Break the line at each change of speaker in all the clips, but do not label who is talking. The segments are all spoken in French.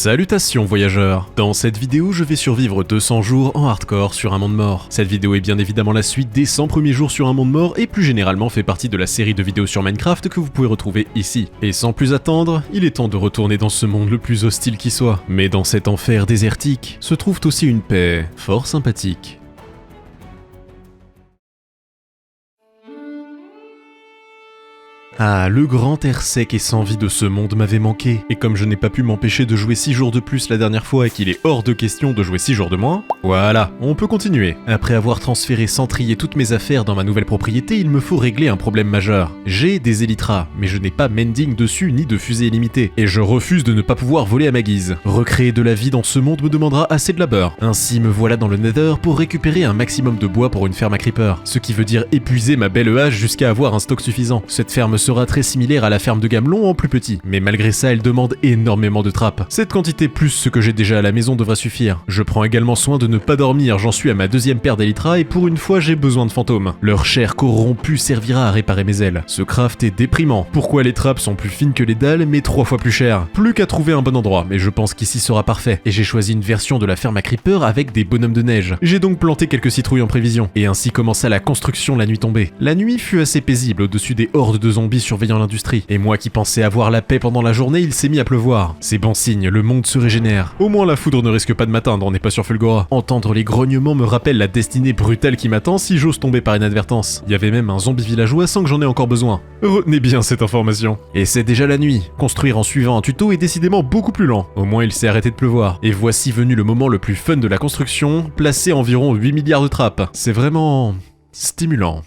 Salutations voyageurs. Dans cette vidéo, je vais survivre 200 jours en hardcore sur un monde mort. Cette vidéo est bien évidemment la suite des 100 premiers jours sur un monde mort et plus généralement fait partie de la série de vidéos sur Minecraft que vous pouvez retrouver ici. Et sans plus attendre, il est temps de retourner dans ce monde le plus hostile qui soit. Mais dans cet enfer désertique, se trouve aussi une paix fort sympathique. Ah, le grand air sec et sans vie de ce monde m'avait manqué, et comme je n'ai pas pu m'empêcher de jouer 6 jours de plus la dernière fois et qu'il est hors de question de jouer 6 jours de moins, voilà, on peut continuer. Après avoir transféré sans trier toutes mes affaires dans ma nouvelle propriété, il me faut régler un problème majeur. J'ai des élytras, mais je n'ai pas mending dessus ni de fusée illimitée, et je refuse de ne pas pouvoir voler à ma guise. Recréer de la vie dans ce monde me demandera assez de labeur. Ainsi me voilà dans le Nether pour récupérer un maximum de bois pour une ferme à creeper, ce qui veut dire épuiser ma belle hache jusqu'à avoir un stock suffisant. Cette ferme sera très similaire à la ferme de Gamelon en plus petit, mais malgré ça elle demande énormément de trappes. Cette quantité plus ce que j'ai déjà à la maison devrait suffire. Je prends également soin de ne pas dormir, j'en suis à ma deuxième paire d'élytras et pour une fois j'ai besoin de fantômes. Leur chair corrompue servira à réparer mes ailes. Ce craft est déprimant. Pourquoi les trappes sont plus fines que les dalles mais 3 fois plus chères? Plus qu'à trouver un bon endroit, mais je pense qu'ici sera parfait. Et j'ai choisi une version de la ferme à creeper avec des bonhommes de neige. J'ai donc planté quelques citrouilles en prévision, et ainsi commença la construction la nuit tombée. La nuit fut assez paisible au-dessus des hordes de zombies surveillant l'industrie, et moi qui pensais avoir la paix pendant la journée, il s'est mis à pleuvoir. C'est bon signe, le monde se régénère. Au moins la foudre ne risque pas de m'atteindre, on n'est pas sur Fulgora. Entendre les grognements me rappelle la destinée brutale qui m'attend si j'ose tomber par inadvertance. Il y avait même un zombie villageois sans que j'en ai encore besoin. Retenez bien cette information. Et c'est déjà la nuit. Construire en suivant un tuto est décidément beaucoup plus lent. Au moins il s'est arrêté de pleuvoir. Et voici venu le moment le plus fun de la construction, placer environ 8 milliards de trappes. C'est vraiment stimulant.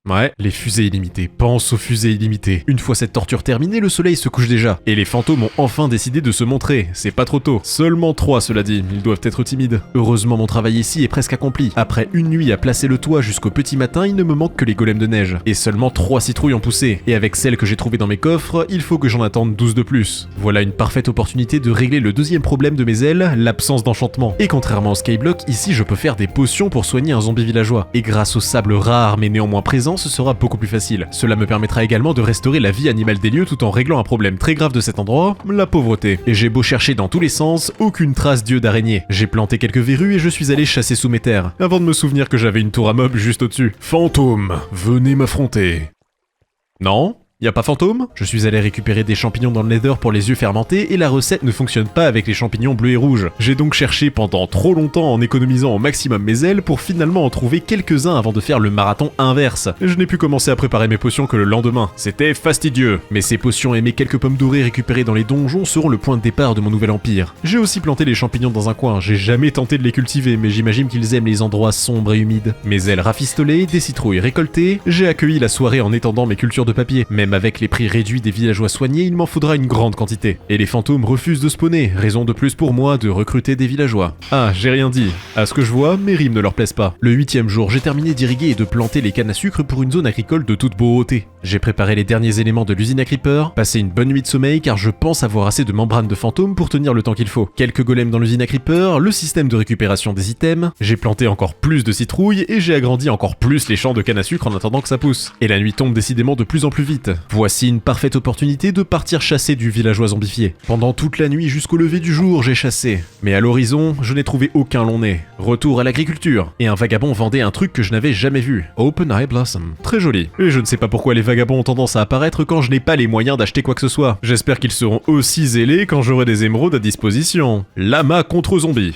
Ouais, les fusées illimitées. Pense aux fusées illimitées. Une fois cette torture terminée, le soleil se couche déjà. Et les fantômes ont enfin décidé de se montrer. C'est pas trop tôt. Seulement 3 cela dit, ils doivent être timides. Heureusement mon travail ici est presque accompli. Après une nuit à placer le toit jusqu'au petit matin, il ne me manque que les golems de neige. Et seulement 3 citrouilles ont poussé. Et avec celles que j'ai trouvées dans mes coffres, il faut que j'en attende 12 de plus. Voilà une parfaite opportunité de régler le deuxième problème de mes ailes, l'absence d'enchantement. Et contrairement au skyblock, ici je peux faire des potions pour soigner un zombie villageois. Et grâce au sable rare mais néanmoins présent, ce sera beaucoup plus facile. Cela me permettra également de restaurer la vie animale des lieux tout en réglant un problème très grave de cet endroit, la pauvreté. Et j'ai beau chercher dans tous les sens, aucune trace d'yeux d'araignée. J'ai planté quelques verrues et je suis allé chasser sous mes terres, avant de me souvenir que j'avais une tour à mobs juste au-dessus. Fantôme, venez m'affronter. Non ? Y'a pas fantôme? Je suis allé récupérer des champignons dans le Nether pour les yeux fermentés et la recette ne fonctionne pas avec les champignons bleus et rouges. J'ai donc cherché pendant trop longtemps en économisant au maximum mes ailes pour finalement en trouver quelques-uns avant de faire le marathon inverse. Je n'ai pu commencer à préparer mes potions que le lendemain. C'était fastidieux. Mais ces potions et mes quelques pommes dorées récupérées dans les donjons seront le point de départ de mon nouvel empire. J'ai aussi planté les champignons dans un coin, j'ai jamais tenté de les cultiver mais j'imagine qu'ils aiment les endroits sombres et humides. Mes ailes rafistolées, des citrouilles récoltées, j'ai accueilli la soirée en étendant mes cultures de papier. Même avec les prix réduits des villageois soignés, il m'en faudra une grande quantité. Et les fantômes refusent de spawner, raison de plus pour moi de recruter des villageois. Ah, j'ai rien dit. À ce que je vois, mes rimes ne leur plaisent pas. Le 8e jour, j'ai terminé d'irriguer et de planter les cannes à sucre pour une zone agricole de toute beauté. J'ai préparé les derniers éléments de l'usine à creeper, passé une bonne nuit de sommeil car je pense avoir assez de membranes de fantômes pour tenir le temps qu'il faut. Quelques golems dans l'usine à creeper, le système de récupération des items, j'ai planté encore plus de citrouilles et j'ai agrandi encore plus les champs de canne à sucre en attendant que ça pousse. Et la nuit tombe décidément de plus en plus vite. Voici une parfaite opportunité de partir chasser du villageois zombifié. Pendant toute la nuit jusqu'au lever du jour, j'ai chassé. Mais à l'horizon, je n'ai trouvé aucun long nez. Retour à l'agriculture. Et un vagabond vendait un truc que je n'avais jamais vu. Open Eye Blossom. Très joli. Et je ne sais pas pourquoi les vagabonds ont tendance à apparaître quand je n'ai pas les moyens d'acheter quoi que ce soit. J'espère qu'ils seront aussi zélés quand j'aurai des émeraudes à disposition. Lama contre zombie.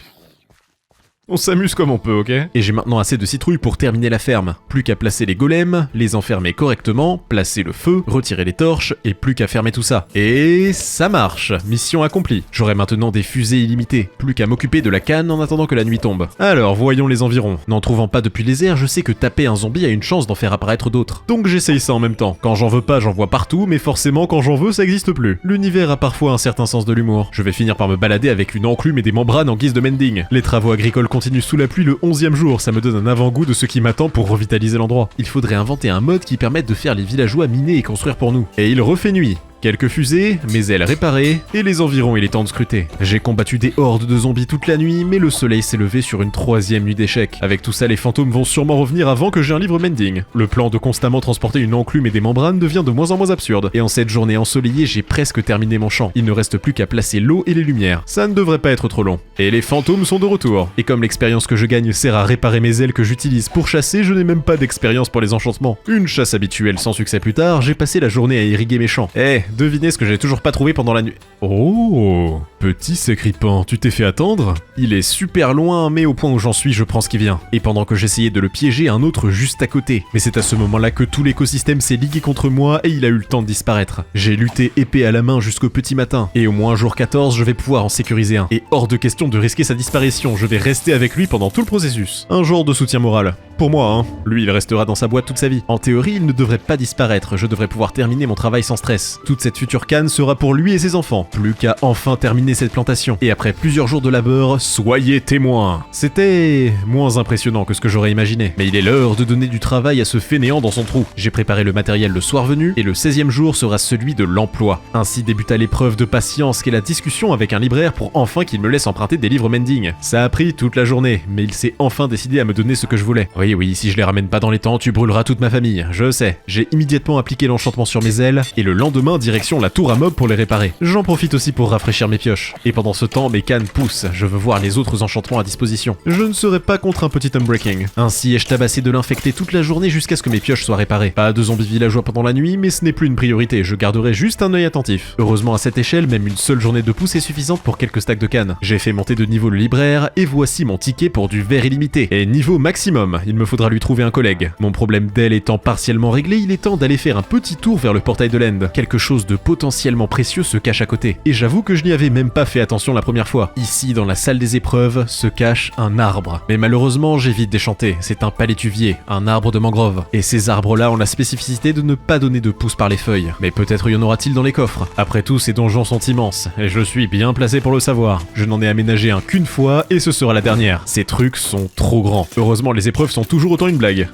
On s'amuse comme on peut, ok? Et j'ai maintenant assez de citrouilles pour terminer la ferme. Plus qu'à placer les golems, les enfermer correctement, placer le feu, retirer les torches, et plus qu'à fermer tout ça. Et ça marche, mission accomplie. J'aurai maintenant des fusées illimitées, plus qu'à m'occuper de la canne en attendant que la nuit tombe. Alors, voyons les environs. N'en trouvant pas depuis les airs, je sais que taper un zombie a une chance d'en faire apparaître d'autres. Donc j'essaye ça en même temps. Quand j'en veux pas, j'en vois partout, mais forcément quand j'en veux, ça existe plus. L'univers a parfois un certain sens de l'humour. Je vais finir par me balader avec une enclume et des membranes en guise de mending. Les travaux agricoles continue sous la pluie le 11e jour, ça me donne un avant-goût de ce qui m'attend pour revitaliser l'endroit. Il faudrait inventer un mode qui permette de faire les villageois miner et construire pour nous. Et il refait nuit. Quelques fusées, mes ailes réparées, et les environs il est temps de scruter. J'ai combattu des hordes de zombies toute la nuit, mais le soleil s'est levé sur une 3e nuit d'échecs. Avec tout ça, les fantômes vont sûrement revenir avant que j'ai un livre mending. Le plan de constamment transporter une enclume et des membranes devient de moins en moins absurde. Et en cette journée ensoleillée, j'ai presque terminé mon champ. Il ne reste plus qu'à placer l'eau et les lumières. Ça ne devrait pas être trop long. Et les fantômes sont de retour. Et comme l'expérience que je gagne sert à réparer mes ailes que j'utilise pour chasser, je n'ai même pas d'expérience pour les enchantements. Une chasse habituelle sans succès plus tard, j'ai passé la journée à irriguer mes champs. Devinez ce que j'ai toujours pas trouvé pendant la nuit. Oh, petit sacripant, tu t'es fait attendre? Il est super loin, mais au point où j'en suis, je prends ce qui vient. Et pendant que j'essayais de le piéger, un autre juste à côté. Mais c'est à ce moment-là que tout l'écosystème s'est ligué contre moi et il a eu le temps de disparaître. J'ai lutté épée à la main jusqu'au petit matin. Et au moins jour 14, je vais pouvoir en sécuriser un. Et hors de question de risquer sa disparition, je vais rester avec lui pendant tout le processus. Un genre de soutien moral. Pour moi, hein. Lui, il restera dans sa boîte toute sa vie. En théorie, il ne devrait pas disparaître. Je devrais pouvoir terminer mon travail sans stress. Toute cette future canne sera pour lui et ses enfants. Plus qu'à enfin terminer cette plantation. Et après plusieurs jours de labeur, soyez témoins. C'était moins impressionnant que ce que j'aurais imaginé. Mais il est l'heure de donner du travail à ce fainéant dans son trou. J'ai préparé le matériel le soir venu, et le 16e jour sera celui de l'emploi. Ainsi débuta l'épreuve de patience qu'est la discussion avec un libraire pour enfin qu'il me laisse emprunter des livres mending. Ça a pris toute la journée, mais il s'est enfin décidé à me donner ce que je voulais. Oui, si je les ramène pas dans les temps, tu brûleras toute ma famille, je sais. J'ai immédiatement appliqué l'enchantement sur mes ailes, et le lendemain, direction la tour à mob pour les réparer. J'en profite aussi pour rafraîchir mes pioches. Et pendant ce temps, mes cannes poussent, je veux voir les autres enchantements à disposition. Je ne serais pas contre un petit unbreaking. Ainsi ai-je tabassé de l'infecter toute la journée jusqu'à ce que mes pioches soient réparées. Pas de zombies villageois pendant la nuit, mais ce n'est plus une priorité, je garderai juste un œil attentif. Heureusement à cette échelle, même une seule journée de pouce est suffisante pour quelques stacks de cannes. J'ai fait monter de niveau le libraire, et voici mon ticket pour du verre illimité. Et niveau maximum, il me faudra lui trouver un collègue. Mon problème d'aile étant partiellement réglé, il est temps d'aller faire un petit tour vers le portail de l'End. Quelque chose de potentiellement précieux se cache à côté. Et j'avoue que je n'y avais même pas fait attention la première fois. Ici, dans la salle des épreuves, se cache un arbre. Mais malheureusement, j'ai vite déchanté. C'est un palétuvier, un arbre de mangrove. Et ces arbres-là ont la spécificité de ne pas donner de pouces par les feuilles. Mais peut-être y en aura-t-il dans les coffres. Après tout, ces donjons sont immenses. Et je suis bien placé pour le savoir. Je n'en ai aménagé un qu'une fois, et ce sera la dernière. Ces trucs sont trop grands. Heureusement, les épreuves sont toujours autant une blague.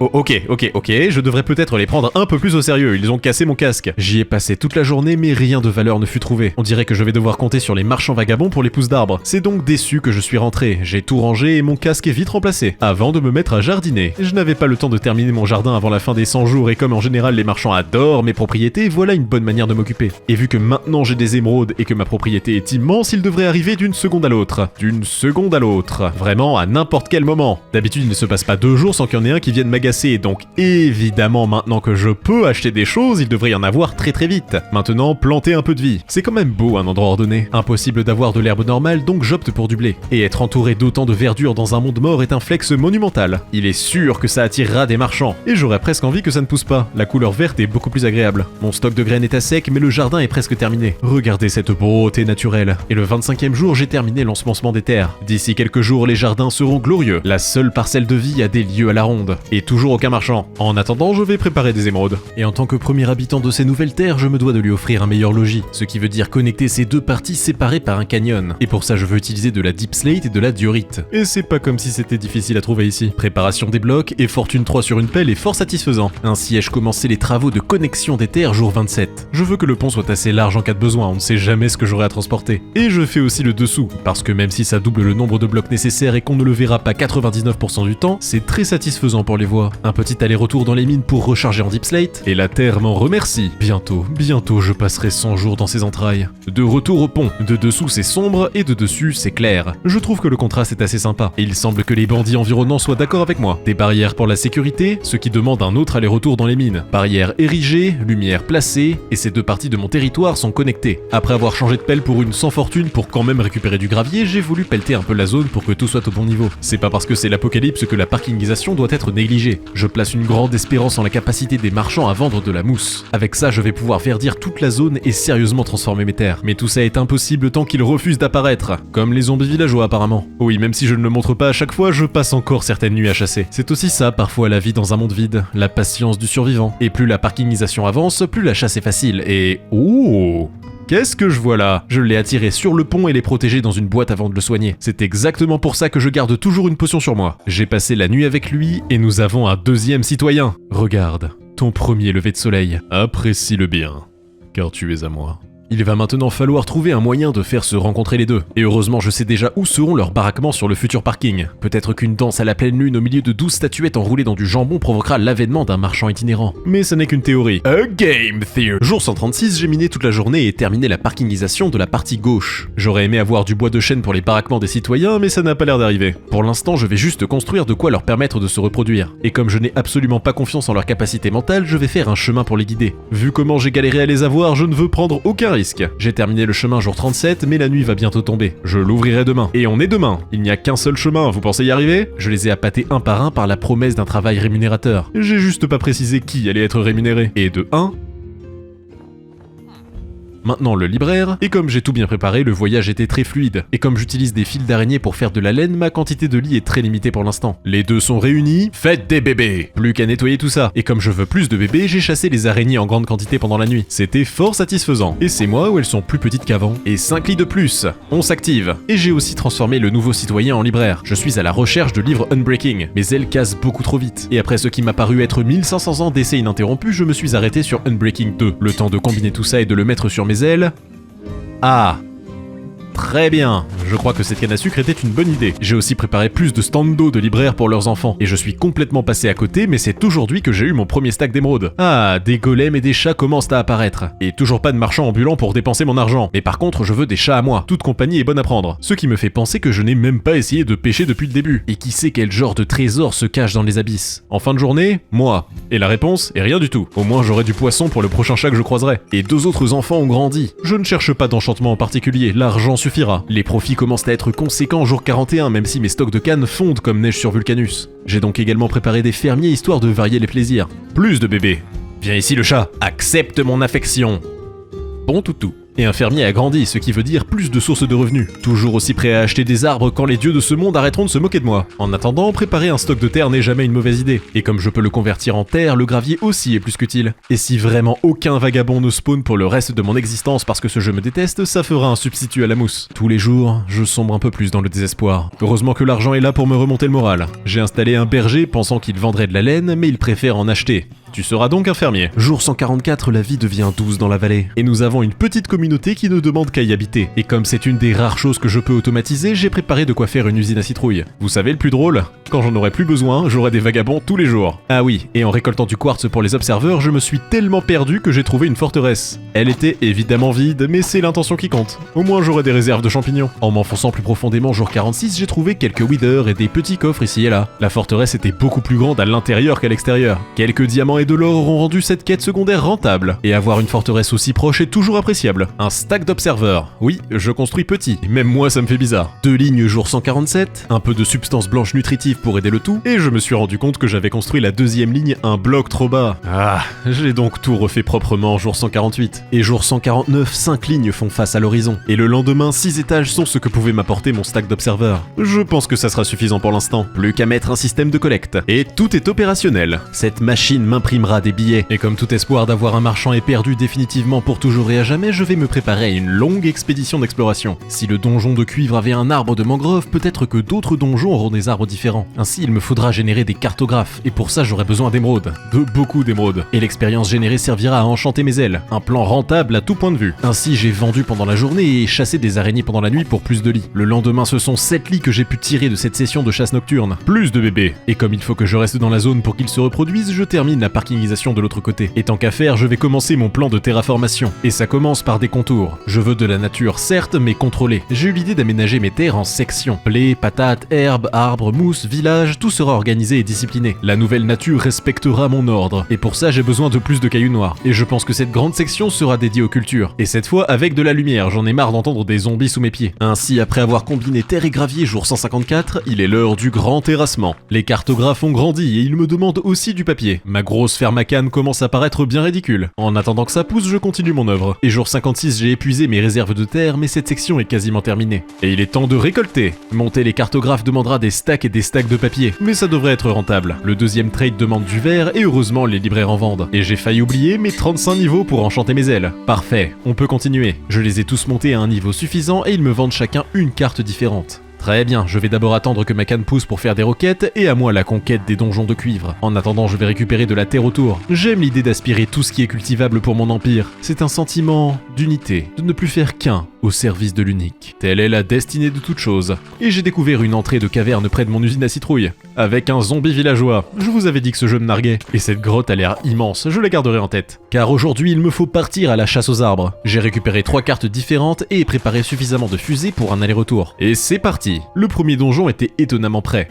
Oh, ok, je devrais peut-être les prendre un peu plus au sérieux, ils ont cassé mon casque. J'y ai passé toute la journée, mais rien de valeur ne fut trouvé. On dirait que je vais devoir compter sur les marchands vagabonds pour les pousses d'arbres. C'est donc déçu que je suis rentré, j'ai tout rangé et mon casque est vite remplacé, avant de me mettre à jardiner. Je n'avais pas le temps de terminer mon jardin avant la fin des 100 jours et comme en général les marchands adorent mes propriétés, voilà une bonne manière de m'occuper. Et vu que maintenant j'ai des émeraudes et que ma propriété est immense, il devrait arriver d'une seconde à l'autre. D'une seconde à l'autre. Vraiment à n'importe quel moment. D'habitude il ne se passe pas 2 jours sans qu'il y en ait un qui vienne m'agacer. Et donc évidemment maintenant que je peux acheter des choses, il devrait y en avoir très vite. Maintenant, planter un peu de vie. C'est quand même beau un endroit ordonné. Impossible d'avoir de l'herbe normale, donc j'opte pour du blé. Et être entouré d'autant de verdure dans un monde mort est un flex monumental. Il est sûr que ça attirera des marchands. Et j'aurais presque envie que ça ne pousse pas. La couleur verte est beaucoup plus agréable. Mon stock de graines est à sec, mais le jardin est presque terminé. Regardez cette beauté naturelle. Et le 25e jour, j'ai terminé l'ensemencement des terres. D'ici quelques jours, les jardins seront glorieux. La seule parcelle de vie a des lieux à la ronde. Et toujours aucun marchand. En attendant, je vais préparer des émeraudes. Et en tant que premier habitant de ces nouvelles terres, je me dois de lui offrir un meilleur logis, ce qui veut dire connecter ces deux parties séparées par un canyon. Et pour ça, je veux utiliser de la deep slate et de la diorite. Et c'est pas comme si c'était difficile à trouver ici. Préparation des blocs et fortune 3 sur une pelle est fort satisfaisant. Ainsi ai-je commencé les travaux de connexion des terres jour 27. Je veux que le pont soit assez large en cas de besoin, on ne sait jamais ce que j'aurai à transporter. Et je fais aussi le dessous, parce que même si ça double le nombre de blocs nécessaires et qu'on ne le verra pas 99% du temps, c'est très satisfaisant pour les voies. Un petit aller-retour dans les mines pour recharger en deep slate, et la terre m'en remercie. Bientôt je passerai 100 jours dans ses entrailles. De retour au pont, de dessous c'est sombre et de dessus c'est clair. Je trouve que le contraste est assez sympa, et il semble que les bandits environnants soient d'accord avec moi. Des barrières pour la sécurité, ce qui demande un autre aller-retour dans les mines. Barrières érigées, lumière placée, et ces deux parties de mon territoire sont connectées. Après avoir changé de pelle pour une sans fortune pour quand même récupérer du gravier, j'ai voulu pelleter un peu la zone pour que tout soit au bon niveau. C'est pas parce que c'est l'apocalypse que la parkingisation doit être négligée. Je place une grande espérance en la capacité des marchands à vendre de la mousse. Avec ça, je vais pouvoir verdir toute la zone et sérieusement transformer mes terres. Mais tout ça est impossible tant qu'ils refusent d'apparaître. Comme les zombies villageois apparemment. Oui, même si je ne le montre pas à chaque fois, je passe encore certaines nuits à chasser. C'est aussi ça parfois la vie dans un monde vide, la patience du survivant. Et plus la parkingisation avance, plus la chasse est facile et... Ouh! Qu'est-ce que je vois là? Je l'ai attiré sur le pont et l'ai protégé dans une boîte avant de le soigner. C'est exactement pour ça que je garde toujours une potion sur moi. J'ai passé la nuit avec lui et nous avons un deuxième citoyen. Regarde, ton premier lever de soleil. Apprécie-le bien, car tu es à moi. Il va maintenant falloir trouver un moyen de faire se rencontrer les deux. Et heureusement, je sais déjà où seront leurs baraquements sur le futur parking. Peut-être qu'une danse à la pleine lune au milieu de 12 statuettes enroulées dans du jambon provoquera l'avènement d'un marchand itinérant. Mais ce n'est qu'une théorie. A game theory. Jour 136, j'ai miné toute la journée et terminé la parkingisation de la partie gauche. J'aurais aimé avoir du bois de chêne pour les baraquements des citoyens, mais ça n'a pas l'air d'arriver. Pour l'instant, je vais juste construire de quoi leur permettre de se reproduire. Et comme je n'ai absolument pas confiance en leur capacité mentale, je vais faire un chemin pour les guider. Vu comment j'ai galéré à les avoir, je ne veux prendre aucun risque. J'ai terminé le chemin jour 37, mais la nuit va bientôt tomber. Je l'ouvrirai demain. Et on est demain. Il n'y a qu'un seul chemin, vous pensez y arriver? Je les ai appâtés un par un par la promesse d'un travail rémunérateur. J'ai juste pas précisé qui allait être rémunéré. Et de 1... Maintenant le libraire, et comme j'ai tout bien préparé, le voyage était très fluide. Et comme j'utilise des fils d'araignée pour faire de la laine, ma quantité de lit est très limitée pour l'instant. Les deux sont réunis, faites des bébés! Plus qu'à nettoyer tout ça. Et comme je veux plus de bébés, j'ai chassé les araignées en grande quantité pendant la nuit. C'était fort satisfaisant. Et c'est moi où elles sont plus petites qu'avant. Et 5 lits de plus, on s'active. Et j'ai aussi transformé le nouveau citoyen en libraire. Je suis à la recherche de livres Unbreaking, mais elles cassent beaucoup trop vite. Et après ce qui m'a paru être 1500 ans d'essai ininterrompu, je me suis arrêté sur Unbreaking 2. Le temps de combiner tout ça et de le mettre sur mes ailes. Ah, très bien, je crois que cette canne à sucre était une bonne idée. J'ai aussi préparé plus de stands d'eau de libraires pour leurs enfants. Et je suis complètement passé à côté, mais c'est aujourd'hui que j'ai eu mon premier stack d'émeraudes. Ah, des golems et des chats commencent à apparaître. Et toujours pas de marchand ambulant pour dépenser mon argent. Mais par contre, je veux des chats à moi. Toute compagnie est bonne à prendre. Ce qui me fait penser que je n'ai même pas essayé de pêcher depuis le début. Et qui sait quel genre de trésor se cache dans les abysses? En fin de journée, moi. Et la réponse est rien du tout. Au moins j'aurai du poisson pour le prochain chat que je croiserai. Et 2 autres enfants ont grandi. Je ne cherche pas d'enchantement en particulier, l'argent suffira. Les profits commencent à être conséquents jour 41, même si mes stocks de cannes fondent comme neige sur Vulcanus. J'ai donc également préparé des fermiers histoire de varier les plaisirs. Plus de bébés. Viens ici le chat, accepte mon affection. Bon toutou. Et un fermier a grandi, ce qui veut dire plus de sources de revenus. Toujours aussi prêt à acheter des arbres quand les dieux de ce monde arrêteront de se moquer de moi. En attendant, préparer un stock de terre n'est jamais une mauvaise idée. Et comme je peux le convertir en terre, le gravier aussi est plus qu'utile. Et si vraiment aucun vagabond ne spawn pour le reste de mon existence parce que ce jeu me déteste, ça fera un substitut à la mousse. Tous les jours, je sombre un peu plus dans le désespoir. Heureusement que l'argent est là pour me remonter le moral. J'ai installé un berger pensant qu'il vendrait de la laine, mais il préfère en acheter. Tu seras donc un fermier. Jour 144, la vie devient douce dans la vallée. Et nous avons une petite communauté qui ne demande qu'à y habiter. Et comme c'est une des rares choses que je peux automatiser, j'ai préparé de quoi faire une usine à citrouille. Vous savez le plus drôle? Quand j'en aurai plus besoin, j'aurai des vagabonds tous les jours. Ah oui, et en récoltant du quartz pour les observeurs, je me suis tellement perdu que j'ai trouvé une forteresse. Elle était évidemment vide, mais c'est l'intention qui compte. Au moins j'aurai des réserves de champignons. En m'enfonçant plus profondément jour 46, j'ai trouvé quelques withers et des petits coffres ici et là. La forteresse était beaucoup plus grande à l'intérieur qu'à l'extérieur. Quelques diamants et de l'or auront rendu cette quête secondaire rentable. Et avoir une forteresse aussi proche est toujours appréciable. Un stack d'observeurs. Oui, je construis petit. Même moi, ça me fait bizarre. 2 lignes jour 147, un peu de substance blanche nutritive pour aider le tout, et je me suis rendu compte que j'avais construit la 2e ligne un bloc trop bas. Ah, j'ai donc tout refait proprement jour 148. Et jour 149, 5 lignes font face à l'horizon. Et le lendemain, 6 étages sont ce que pouvait m'apporter mon stack d'observeurs. Je pense que ça sera suffisant pour l'instant. Plus qu'à mettre un système de collecte. Et tout est opérationnel. Cette machine m'imprimera des billets. Et comme tout espoir d'avoir un marchand est perdu définitivement pour toujours et à jamais, je vais me préparer à une longue expédition d'exploration. Si le donjon de cuivre avait un arbre de mangrove, peut-être que d'autres donjons auront des arbres différents. Ainsi, il me faudra générer des cartographes. Et pour ça, j'aurai besoin d'émeraudes. De beaucoup d'émeraudes. Et l'expérience générée servira à enchanter mes ailes. Un plan rentable à tout point de vue. Ainsi, j'ai vendu pendant la journée et chassé des araignées pendant la nuit pour plus de lits. Le lendemain, ce sont 7 lits que j'ai pu tirer de cette session de chasse nocturne. Plus de bébés. Et comme il faut que je reste dans la zone pour qu'ils se reproduisent, je termine la parkingisation de l'autre côté. Et tant qu'à faire, je vais commencer mon plan de terraformation. Et ça commence par des contours. Je veux de la nature, certes, mais contrôlée. J'ai eu l'idée d'aménager mes terres en sections. Blé, patates, herbes, arbres, mousse, village, tout sera organisé et discipliné. La nouvelle nature respectera mon ordre. Et pour ça, j'ai besoin de plus de cailloux noirs. Et je pense que cette grande section sera dédiée aux cultures. Et cette fois, avec de la lumière, j'en ai marre d'entendre des zombies sous mes pieds. Ainsi, après avoir combiné terre et gravier jour 154, il est l'heure du grand terrassement. Les cartographes ont grandi et ils me demandent aussi du papier. Ma grosse faire ma canne commence à paraître bien ridicule. En attendant que ça pousse, je continue mon œuvre. Et jour 56, j'ai épuisé mes réserves de terre, mais cette section est quasiment terminée. Et il est temps de récolter. Monter les cartographes demandera des stacks et des stacks de papier, mais ça devrait être rentable. Le deuxième trade demande du verre, et heureusement les libraires en vendent. Et j'ai failli oublier mes 35 niveaux pour enchanter mes ailes. Parfait, on peut continuer. Je les ai tous montés à un niveau suffisant, et ils me vendent chacun une carte différente. Très bien, je vais d'abord attendre que ma canne pousse pour faire des roquettes, et à moi la conquête des donjons de cuivre. En attendant, je vais récupérer de la terre autour. J'aime l'idée d'aspirer tout ce qui est cultivable pour mon empire. C'est un sentiment d'unité, de ne plus faire qu'un au service de l'unique. Telle est la destinée de toute chose. Et j'ai découvert une entrée de caverne près de mon usine à citrouille, avec un zombie villageois. Je vous avais dit que ce jeu me narguait. Et cette grotte a l'air immense, je la garderai en tête. Car aujourd'hui, il me faut partir à la chasse aux arbres. J'ai récupéré 3 cartes différentes et préparé suffisamment de fusées pour un aller-retour. Et c'est parti. Le premier donjon était étonnamment prêt.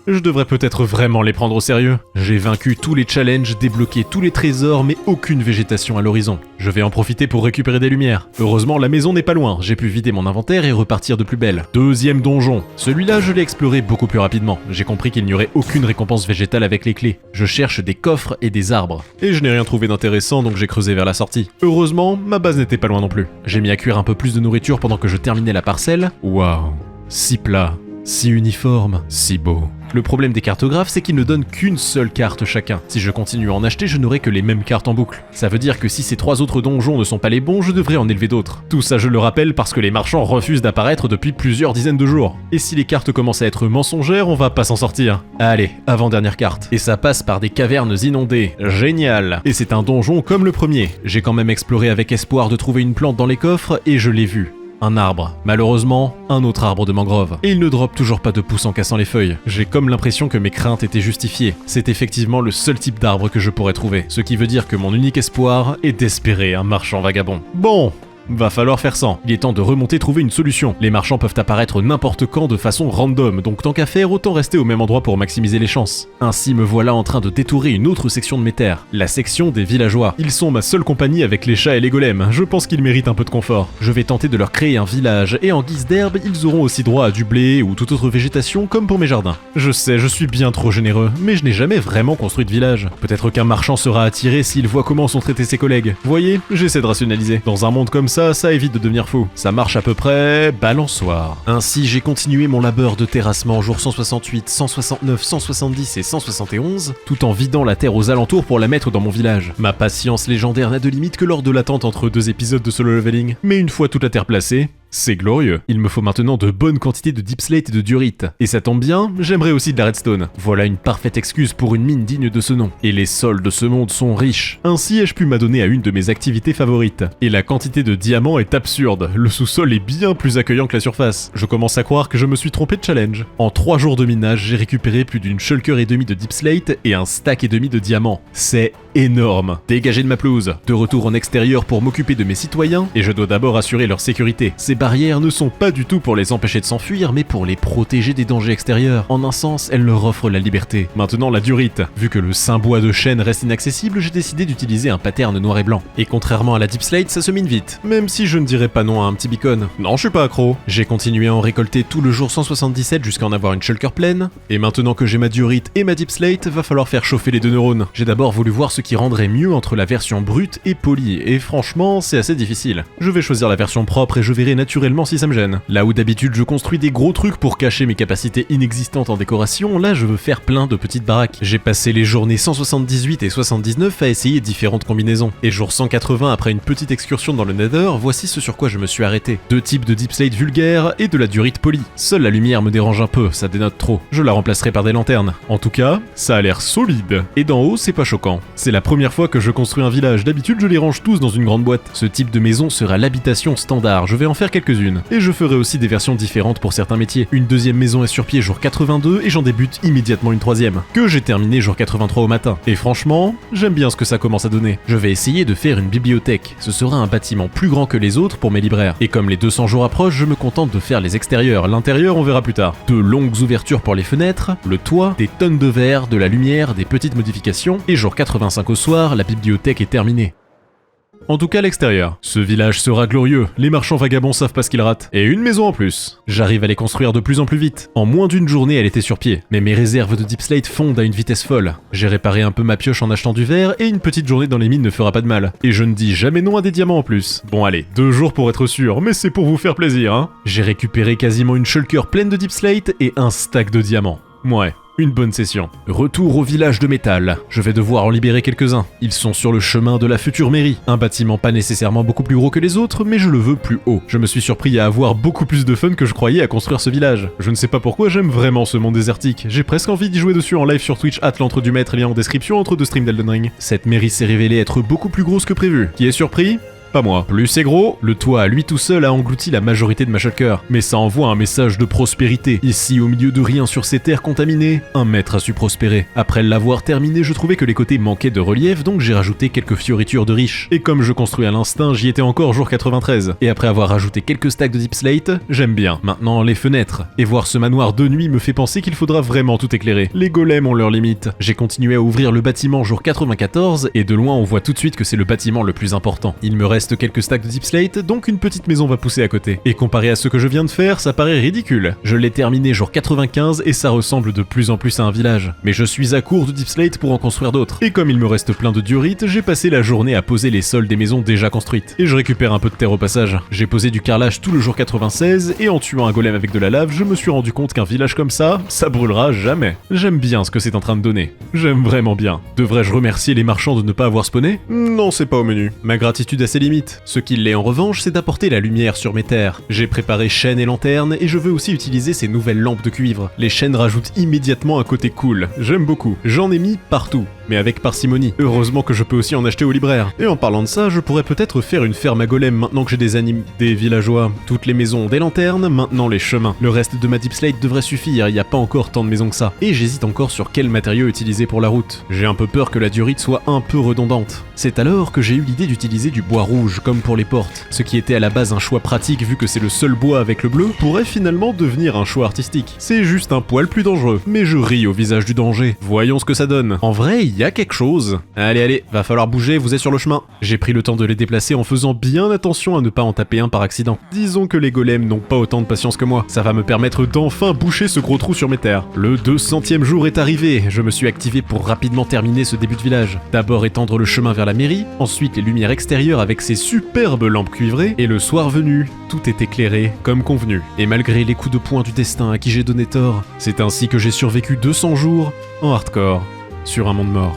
Je devrais peut-être vraiment les prendre au sérieux. J'ai vaincu tous les challenges, débloqué tous les trésors, mais aucune végétation à l'horizon. Je vais en profiter pour récupérer des lumières. Heureusement, la maison n'est pas loin, j'ai pu vider mon inventaire et repartir de plus belle. Deuxième donjon. Celui-là, je l'ai exploré beaucoup plus rapidement. J'ai compris qu'il n'y aurait aucune récompense végétale avec les clés. Je cherche des coffres et des arbres. Et je n'ai rien trouvé d'intéressant, donc j'ai creusé vers la sortie. Heureusement, ma base n'était pas loin non plus. J'ai mis à cuire un peu plus de nourriture pendant que je terminais la parcelle. Waouh, si plat, si uniforme, si beau. Le problème des cartographes, c'est qu'ils ne donnent qu'une seule carte chacun. Si je continue à en acheter, je n'aurai que les mêmes cartes en boucle. Ça veut dire que si ces 3 autres donjons ne sont pas les bons, je devrais en élever d'autres. Tout ça je le rappelle parce que les marchands refusent d'apparaître depuis plusieurs dizaines de jours. Et si les cartes commencent à être mensongères, on va pas s'en sortir. Allez, avant-dernière carte. Et ça passe par des cavernes inondées. Génial. Et c'est un donjon comme le premier. J'ai quand même exploré avec espoir de trouver une plante dans les coffres et je l'ai vue. Un arbre. Malheureusement, un autre arbre de mangrove. Et il ne drop toujours pas de pouce en cassant les feuilles. J'ai comme l'impression que mes craintes étaient justifiées. C'est effectivement le seul type d'arbre que je pourrais trouver. Ce qui veut dire que mon unique espoir est d'espérer un marchand vagabond. Bon, va falloir faire sans. Il est temps de remonter trouver une solution. Les marchands peuvent apparaître n'importe quand de façon random, donc tant qu'à faire, autant rester au même endroit pour maximiser les chances. Ainsi me voilà en train de détourer une autre section de mes terres, la section des villageois. Ils sont ma seule compagnie avec les chats et les golems, je pense qu'ils méritent un peu de confort. Je vais tenter de leur créer un village, et en guise d'herbe, ils auront aussi droit à du blé ou toute autre végétation comme pour mes jardins. Je sais, je suis bien trop généreux, mais je n'ai jamais vraiment construit de village. Peut-être qu'un marchand sera attiré s'il voit comment sont traités ses collègues. Voyez, j'essaie de rationaliser. Dans un monde comme ça évite de devenir fou. Ça marche à peu près balançoire. Ainsi, j'ai continué mon labeur de terrassement jour 168, 169, 170 et 171, tout en vidant la terre aux alentours pour la mettre dans mon village. Ma patience légendaire n'a de limite que lors de l'attente entre 2 épisodes de solo leveling. Mais une fois toute la terre placée, c'est glorieux. Il me faut maintenant de bonnes quantités de deep slate et de diorite. Et ça tombe bien, j'aimerais aussi de la redstone. Voilà une parfaite excuse pour une mine digne de ce nom. Et les sols de ce monde sont riches. Ainsi ai-je pu m'adonner à une de mes activités favorites. Et la quantité de diamants est absurde. Le sous-sol est bien plus accueillant que la surface. Je commence à croire que je me suis trompé de challenge. En 3 jours de minage, j'ai récupéré plus d'une shulker et demi de deep slate et un stack et demi de diamants. C'est énorme. Dégagé de ma pelouse. De retour en extérieur pour m'occuper de mes citoyens, et je dois d'abord assurer leur sécurité. Ces barrières ne sont pas du tout pour les empêcher de s'enfuir, mais pour les protéger des dangers extérieurs. En un sens, elles leur offrent la liberté. Maintenant la diorite. Vu que le saint bois de chêne reste inaccessible, j'ai décidé d'utiliser un pattern noir et blanc. Et contrairement à la deep slate, ça se mine vite. Même si je ne dirais pas non à un petit beacon. Non, je suis pas accro. J'ai continué à en récolter tout le jour 177 jusqu'à en avoir une shulker pleine. Et maintenant que j'ai ma diorite et ma deep slate, va falloir faire chauffer les 2 neurones. J'ai d'abord voulu voir ce qui rendrait mieux entre la version brute et polie, et franchement, c'est assez difficile. Je vais choisir la version propre et je verrai naturellement si ça me gêne. Là où d'habitude je construis des gros trucs pour cacher mes capacités inexistantes en décoration, là je veux faire plein de petites baraques. J'ai passé les journées 178 et 79 à essayer différentes combinaisons. Et jour 180 après une petite excursion dans le Nether, voici ce sur quoi je me suis arrêté. 2 types de deep slate vulgaires et de la diorite polie. Seule la lumière me dérange un peu, ça dénote trop. Je la remplacerai par des lanternes. En tout cas, ça a l'air solide. Et d'en haut, c'est pas choquant. C'est la première fois que je construis un village, d'habitude je les range tous dans une grande boîte. Ce type de maison sera l'habitation standard, je vais en faire quelques-unes. Et je ferai aussi des versions différentes pour certains métiers. Une deuxième maison est sur pied jour 82 et j'en débute immédiatement une troisième, que j'ai terminé jour 83 au matin. Et franchement, j'aime bien ce que ça commence à donner. Je vais essayer de faire une bibliothèque. Ce sera un bâtiment plus grand que les autres pour mes libraires. Et comme les 200 jours approchent, je me contente de faire les extérieurs. L'intérieur, on verra plus tard. De longues ouvertures pour les fenêtres, le toit, des tonnes de verre, de la lumière, des petites modifications. Et jour 85 au soir, la bibliothèque est terminée. En tout cas, l'extérieur. Ce village sera glorieux, les marchands vagabonds savent pas ce qu'ils ratent. Et une maison en plus. J'arrive à les construire de plus en plus vite. En moins d'une journée, elle était sur pied. Mais mes réserves de Deep Slate fondent à une vitesse folle. J'ai réparé un peu ma pioche en achetant du verre et une petite journée dans les mines ne fera pas de mal. Et je ne dis jamais non à des diamants en plus. Bon allez, 2 jours pour être sûr, mais c'est pour vous faire plaisir, hein. J'ai récupéré quasiment une shulker pleine de Deep Slate et un stack de diamants. Ouais. Une bonne session. Retour au village de métal. Je vais devoir en libérer quelques-uns. Ils sont sur le chemin de la future mairie. Un bâtiment pas nécessairement beaucoup plus gros que les autres, mais je le veux plus haut. Je me suis surpris à avoir beaucoup plus de fun que je croyais à construire ce village. Je ne sais pas pourquoi j'aime vraiment ce monde désertique. J'ai presque envie d'y jouer dessus en live sur Twitch, @l'entre du maître, lien en description entre 2 streams d'Elden Ring. Cette mairie s'est révélée être beaucoup plus grosse que prévu. Qui est surpris ? Pas moi. Plus c'est gros, le toit à lui tout seul a englouti la majorité de ma shulker. Mais ça envoie un message de prospérité. Ici, au milieu de rien sur ces terres contaminées, un maître a su prospérer. Après l'avoir terminé, je trouvais que les côtés manquaient de relief, donc j'ai rajouté quelques fioritures de riches. Et comme je construis à l'instinct, j'y étais encore jour 93. Et après avoir rajouté quelques stacks de Deep Slate, j'aime bien. Maintenant, les fenêtres. Et voir ce manoir de nuit me fait penser qu'il faudra vraiment tout éclairer. Les golems ont leurs limites. J'ai continué à ouvrir le bâtiment jour 94, et de loin on voit tout de suite que c'est le bâtiment le plus important. Il me reste quelques stacks de Deep Slate, donc une petite maison va pousser à côté. Et comparé à ce que je viens de faire, ça paraît ridicule. Je l'ai terminé jour 95 et ça ressemble de plus en plus à un village. Mais je suis à court de Deep Slate pour en construire d'autres. Et comme il me reste plein de diorite, j'ai passé la journée à poser les sols des maisons déjà construites. Et je récupère un peu de terre au passage. J'ai posé du carrelage tout le jour 96 et en tuant un golem avec de la lave, je me suis rendu compte qu'un village comme ça brûlera jamais. J'aime bien ce que c'est en train de donner. J'aime vraiment bien. Devrais-je remercier les marchands de ne pas avoir spawné ? Non, c'est pas au menu. Ma gratitude a ses limites. Ce qui l'est en revanche, c'est d'apporter la lumière sur mes terres. J'ai préparé chaînes et lanternes et je veux aussi utiliser ces nouvelles lampes de cuivre. Les chaînes rajoutent immédiatement un côté cool. J'aime beaucoup. J'en ai mis partout. Mais avec parcimonie. Heureusement que je peux aussi en acheter au libraire. Et en parlant de ça, je pourrais peut-être faire une ferme à golem maintenant que j'ai des villageois. Toutes les maisons ont des lanternes, maintenant les chemins. Le reste de ma Deep Slate devrait suffire, il n'y a pas encore tant de maisons que ça. Et j'hésite encore sur quel matériau utiliser pour la route. J'ai un peu peur que la diorite soit un peu redondante. C'est alors que j'ai eu l'idée d'utiliser du bois rouge, comme pour les portes. Ce qui était à la base un choix pratique vu que c'est le seul bois avec le bleu, pourrait finalement devenir un choix artistique. C'est juste un poil plus dangereux. Mais je ris au visage du danger. Voyons ce que ça donne. En vrai, il y a quelque chose. Allez, va falloir bouger, vous êtes sur le chemin. J'ai pris le temps de les déplacer en faisant bien attention à ne pas en taper un par accident. Disons que les golems n'ont pas autant de patience que moi. Ça va me permettre d'enfin boucher ce gros trou sur mes terres. Le 200e jour est arrivé. Je me suis activé pour rapidement terminer ce début de village. D'abord étendre le chemin vers la mairie, ensuite les lumières extérieures avec ces superbes lampes cuivrées, et le soir venu, tout est éclairé comme convenu. Et malgré les coups de poing du destin à qui j'ai donné tort, c'est ainsi que j'ai survécu 200 jours en hardcore sur un monde mort.